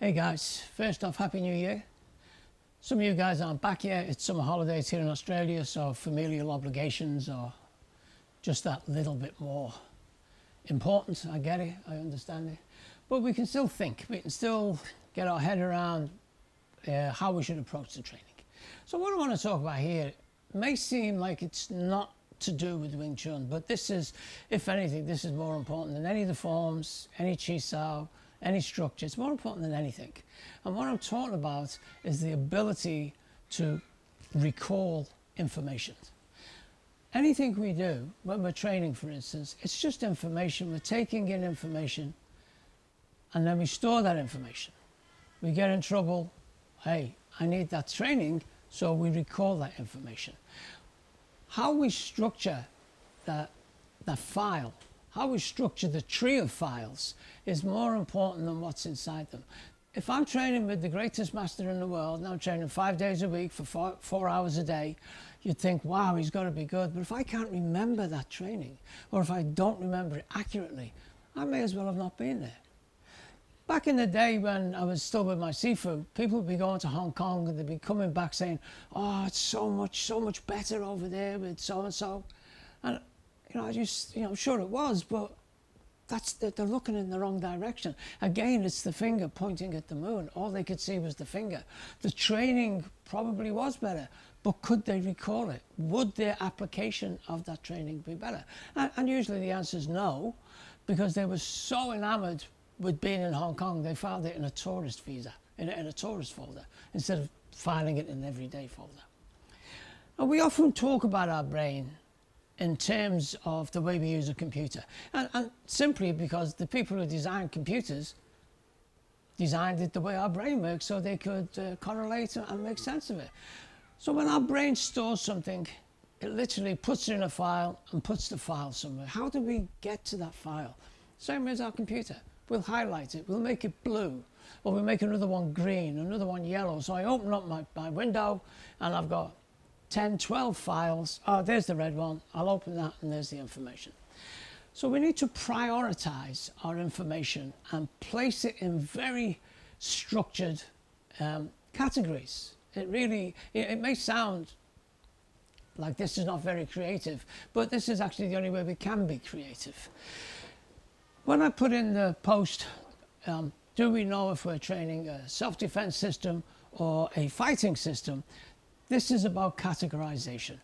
Hey guys, first off, Happy New Year. Some of you guys aren't back yet. It's summer holidays here in Australia, so familial obligations are just that little bit more important. I get it, I understand it. But we can still think, we can still get our head around how we should approach the training. So what I want to talk about here may seem like it's not to do with Wing Chun, but this is, if anything, this is more important than any of the forms, any Chi Sao, any structure. It's more important than anything. And what I'm talking about is the ability to recall information. Anything we do when we're training, for instance, it's just information. We're taking in information and then we store that information. We get in trouble, hey, I need that training, so we recall that information. How we structure that file, how we structure the tree of files is more important than what's inside them. If I'm training with the greatest master in the world, and I'm training 5 days a week for 4 hours a day, you'd think, wow, he's got to be good. But if I can't remember that training, or if I don't remember it accurately, I may as well have not been there. Back in the day when I was still with my seafood, people would be going to Hong Kong and they'd be coming back saying, oh, it's so much better over there with so-and-so. And I'm sure it was, but they're looking in the wrong direction. Again, it's the finger pointing at the moon. All they could see was the finger. The training probably was better, but could they recall it? Would their application of that training be better? And usually the answer is no, because they were so enamored with being in Hong Kong, they filed it in a tourist visa, in a tourist folder, instead of filing it in an everyday folder. And we often talk about our brain in terms of the way we use a computer. And simply because the people who designed computers designed it the way our brain works so they could correlate and make sense of it. So when our brain stores something, it literally puts it in a file and puts the file somewhere. How do we get to that file? Same as our computer. We'll highlight it, we'll make it blue, or we'll make another one green, another one yellow. So I open up my window and I've got 10, 12 files. Oh, there's the red one. I'll open that and there's the information. So we need to prioritize our information and place it in very structured categories. It may sound like this is not very creative, but this is actually the only way we can be creative. When I put in the post, do we know if we're training a self-defense system or a fighting system? This is about categorization.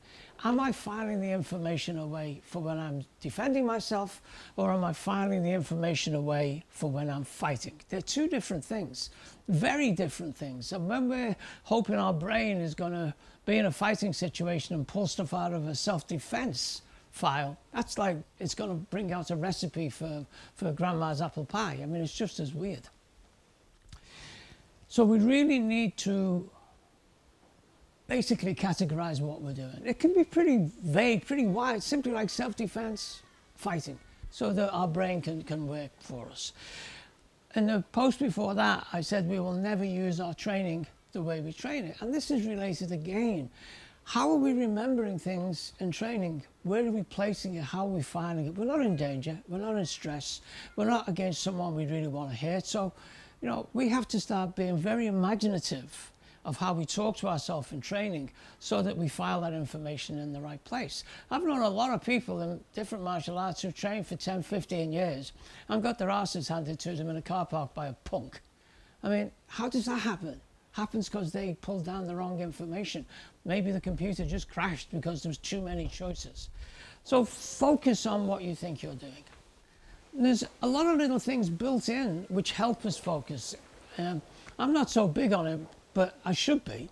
Am I filing the information away for when I'm defending myself, or am I filing the information away for when I'm fighting? They're two different things, very different things. And when we're hoping our brain is going to be in a fighting situation and pull stuff out of a self-defense file, that's like it's going to bring out a recipe for grandma's apple pie. I mean, it's just as weird. So we really need to basically categorize what we're doing. It can be pretty vague, pretty wide, simply like self-defense, fighting, so that our brain can work for us. In the post before that, I said we will never use our training the way we train it. And this is related again. How are we remembering things in training? Where are we placing it? How are we finding it? We're not in danger. We're not in stress. We're not against someone we really want to hurt. So, we have to start being very imaginative of how we talk to ourselves in training so that we file that information in the right place. I've known a lot of people in different martial arts who trained for 10, 15 years and got their asses handed to them in a car park by a punk. I mean, how does that happen? Happens because they pulled down the wrong information. Maybe the computer just crashed because there was too many choices. So focus on what you think you're doing. There's a lot of little things built in which help us focus. I'm not so big on it, but I should be.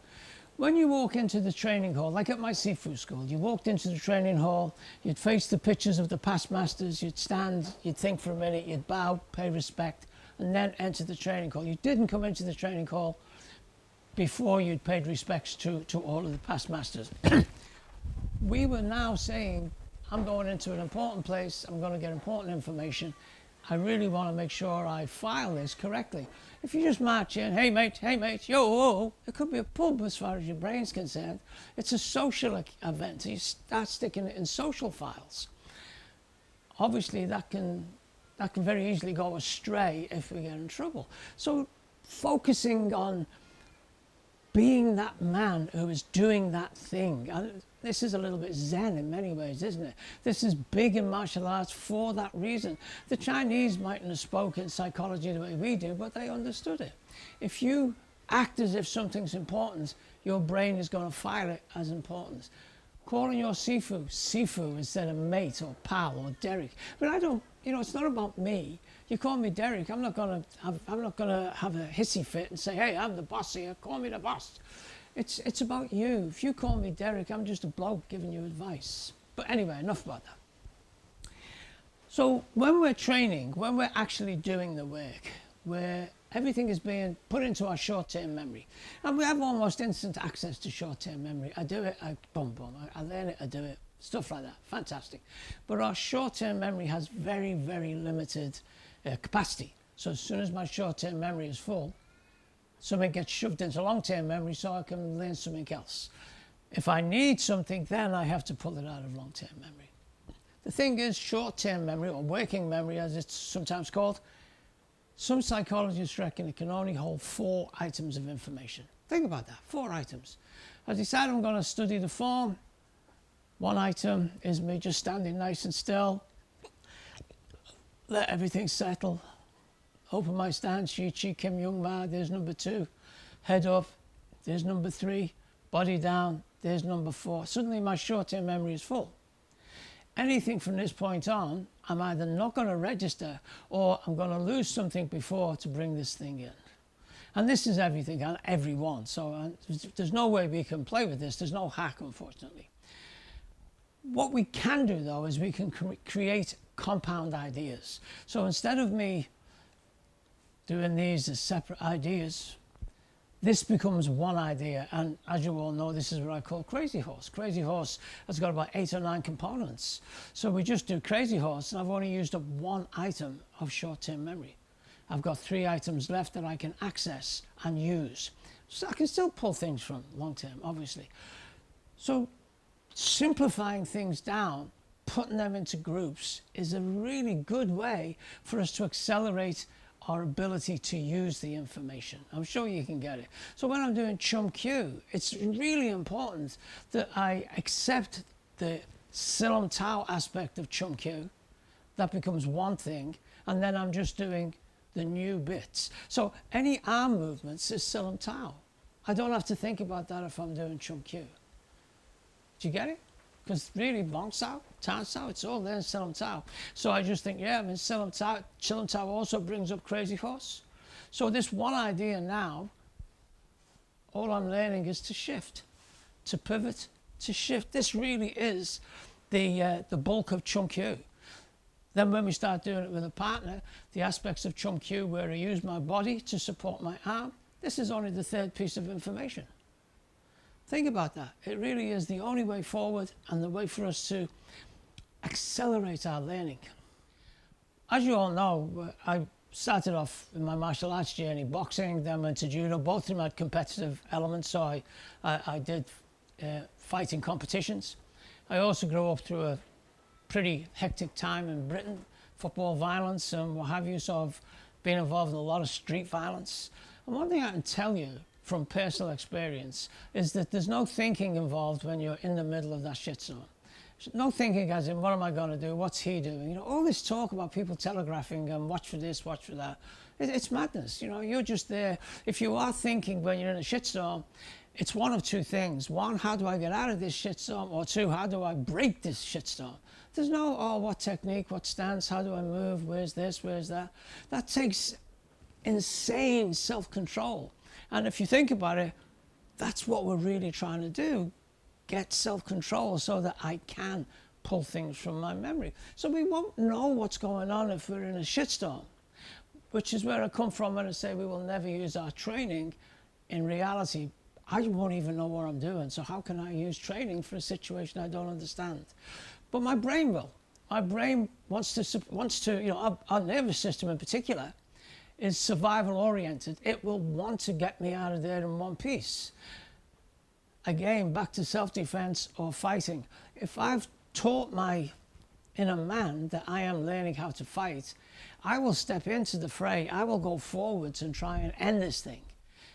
When you walk into the training hall, like at my seafood school, you walked into the training hall, you'd face the pictures of the past masters, you'd stand, you'd think for a minute, you'd bow, pay respect, and then enter the training hall. You didn't come into the training hall before you'd paid respects to all of the past masters. We were now saying, I'm going into an important place, I'm going to get important information, I really want to make sure I file this correctly. If you just march in, hey mate, yo, it could be a pub as far as your brain's concerned. It's a social event, so you start sticking it in social files. Obviously that can very easily go astray if we get in trouble. So focusing on being that man who is doing that thing. And this is a little bit Zen in many ways, isn't it? This is big in martial arts for that reason. The Chinese mightn't have spoken psychology the way we do, but they understood it. If you act as if something's important, your brain is going to file it as important. Calling your Sifu instead of mate or pal or Derek. But I don't, it's not about me. You call me Derek, I'm not gonna have a hissy fit and say, hey, I'm the boss here, call me the boss. It's about you. If you call me Derek, I'm just a bloke giving you advice. But anyway, enough about that. So when we're training, when we're actually doing the work, where everything is being put into our short-term memory, and we have almost instant access to short-term memory. I do it, boom, I learn it, I do it, stuff like that, fantastic. But our short-term memory has very, very limited capacity. So as soon as my short-term memory is full, something gets shoved into long-term memory so I can learn something else. If I need something, then I have to pull it out of long-term memory. The thing is, short-term memory, or working memory as it's sometimes called, some psychologists reckon it can only hold 4 items of information. Think about that, 4 items. I decide I'm going to study the form. 1 item is me just standing nice and still. Let everything settle. Open my stance, Chi Chi Kim Yung Ma, there's number 2. Head up, there's number 3. Body down, there's number 4. Suddenly my short-term memory is full. Anything from this point on, I'm either not going to register or I'm going to lose something before to bring this thing in. And this is everything and everyone. So there's no way we can play with this. There's no hack, unfortunately. What we can do, though, is we can create compound ideas. So instead of me doing these as separate ideas, this becomes one idea. And as you all know, this is what I call Crazy Horse. Crazy Horse has got about 8 or 9 components. So we just do Crazy Horse, and I've only used up 1 item of short-term memory. I've got 3 items left that I can access and use. So I can still pull things from long-term, obviously. So simplifying things down, putting them into groups, is a really good way for us to accelerate our ability to use the information. I'm sure you can get it. So when I'm doing Chum Q, it's really important that I accept the Silam Tao aspect of Chum Q. That becomes one thing, and then I'm just doing the new bits. So any arm movements is Silam Tao. I don't have to think about that if I'm doing Chum Q. Do you get it? Because really, Bong Sao, Tan Sao, it's all there in Silam Tao. So I just think, yeah, I mean, Silam Tao also brings up Crazy Horse. So this one idea now, all I'm learning is to shift, to pivot, to shift. This really is the bulk of Chum Q. Then when we start doing it with a partner, the aspects of Chum Q where I use my body to support my arm, this is only the 3rd piece of information. Think about that. It really is the only way forward and the way for us to accelerate our learning. As you all know, I started off in my martial arts journey boxing, then went to judo. Both of them had competitive elements, so I did fighting competitions. I also grew up through a pretty hectic time in Britain, football violence and what have you, so I've been involved in a lot of street violence. And one thing I can tell you from personal experience is that there's no thinking involved when you're in the middle of that shitstorm. No thinking as in, what am I going to do? What's he doing? All this talk about people telegraphing and watch for this, watch for that. It's madness. You're just there. If you are thinking when you're in a shitstorm, it's one of 2 things. 1, how do I get out of this shitstorm? Or 2, how do I break this shitstorm? There's no, what technique, what stance, how do I move, where's this, where's that? That takes insane self-control. And if you think about it, that's what we're really trying to do. Get self-control so that I can pull things from my memory. So we won't know what's going on if we're in a shitstorm, which is where I come from when I say we will never use our training. In reality, I won't even know what I'm doing. So how can I use training for a situation I don't understand? But my brain will. My brain wants to, our nervous system in particular, is survival oriented. It will want to get me out of there in one piece. Again, back to self-defense or fighting. If I've taught my inner man that I am learning how to fight, I will step into the fray. I will go forwards and try and end this thing.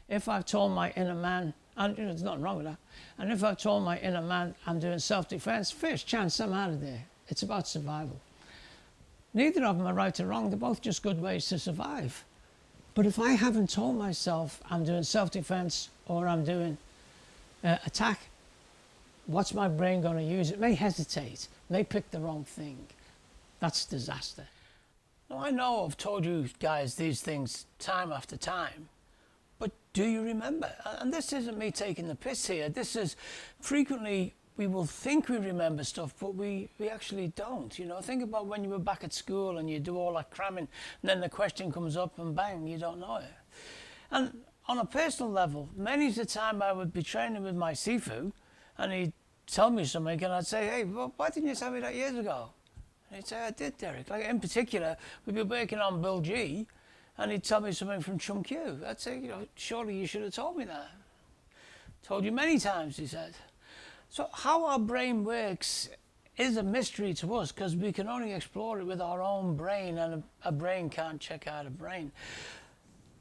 If I've told my inner man, and there's nothing wrong with that, and if I've told my inner man I'm doing self-defense, first chance I'm out of there. It's about survival. Neither of them are right or wrong. They're both just good ways to survive. But if I haven't told myself I'm doing self-defense or I'm doing attack, what's my brain going to use? It may hesitate, may pick the wrong thing. That's disaster. Now, I know I've told you guys these things time after time, but do you remember? And this isn't me taking the piss here. This is frequently we will think we remember stuff, but we actually don't. You know, think about when you were back at school and you do all that cramming, and then the question comes up and bang, you don't know it. And on a personal level, many's the time I would be training with my Sifu, and he'd tell me something, and I'd say, hey, well, why didn't you tell me that years ago? And he'd say, I did, Derek. Like, in particular, we'd be working on Bill G, and he'd tell me something from Chum Q. I'd say, you know, surely you should have told me that. Told you many times, he said. So how our brain works is a mystery to us, because we can only explore it with our own brain, and a brain can't check out a brain.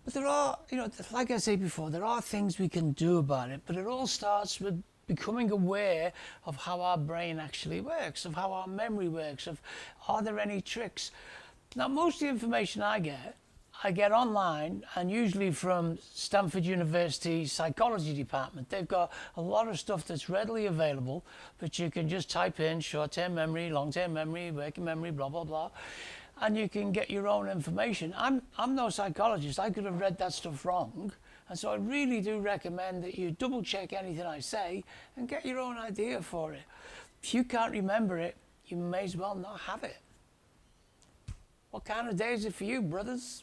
But there are, you know, like I said before, there are things we can do about it, but it all starts with becoming aware of how our brain actually works, of how our memory works, of are there any tricks. Now, most of the information I get online, and usually from Stanford University psychology department. They've got a lot of stuff that's readily available, but you can just type in short-term memory, long-term memory, working memory, blah, blah, blah, and you can get your own information. I'm no psychologist. I could have read that stuff wrong. And so I really do recommend that you double check anything I say and get your own idea for it. If you can't remember it, you may as well not have it. What kind of day is it for you, brothers?